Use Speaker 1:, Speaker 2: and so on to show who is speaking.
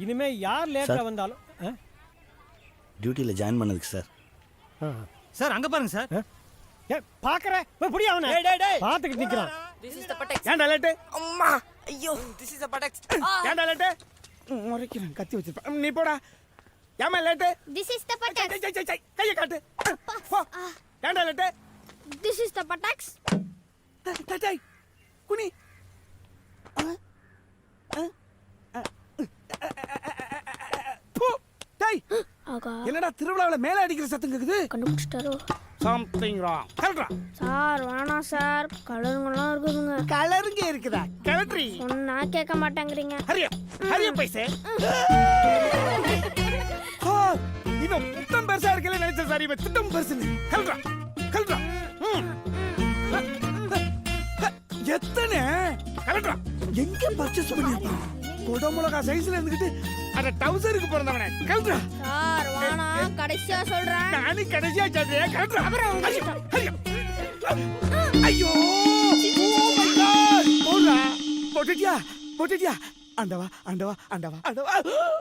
Speaker 1: இனிமே யார் லேட்டா வந்தாலும்
Speaker 2: டியூட்டியில் ஜாயின் பண்ணதுக்கு சார்.
Speaker 3: சார் அங்க பாருங்க சார்.
Speaker 1: பாக்குறேன் புடி அவனை பாத்துக்கிட்டு நிக்கிறான். ஏன்டா லேட்டு?
Speaker 4: அம்மா ஐயோ திஸ் இஸ் a patex.
Speaker 1: ஏன்டா லேட்டு? முறைக்கிறேன் கத்தி வச்சிருப்பேன். நீ போடா. ஏமா late?
Speaker 5: This is the patex.
Speaker 1: கையை காட்டு. போ. ஏன்டா late?
Speaker 5: This is the patex.
Speaker 1: டேய் குனி.
Speaker 5: ஆகா
Speaker 1: என்னடா திருவிழாவுல மேல அடிக்கிற சத்தம் கேக்குது?
Speaker 5: கண்டுபிடிச்சிட்டாரோ?
Speaker 1: Something wrong. கரெக்டா?
Speaker 5: சார் வேணாம் சார், கலருங்கெல்லாம் இருக்குதுங்க.
Speaker 1: கலருங்க இருக்குதா? கலட்ரி.
Speaker 5: சொன்னா கேட்க மாட்டேங்கிறீங்க.
Speaker 1: ஹரியா பைசே. இவன் புத்தம் பெருசா இருக்கல நினைச்ச சார், இவன் திட்டம் பெருசுன்னு. கரெக்டா? எத்தனை? கரெக்டா? எங்க பர்ச்சேஸ் பண்ணிருப்பான்? கொடமுளகா சைஸ்ல இருந்துகிட்டு அத டவுசருக்கு பிறந்தவனே. கரெக்டா?
Speaker 5: சார் வேணாம், கடைசியா சொல்றேன்.
Speaker 1: நானி கடைசியா சொல்றேன். கரெக்டா? ஐயோ ஓ மை காட். போடா போட்டுட்டியா? ஆண்டவா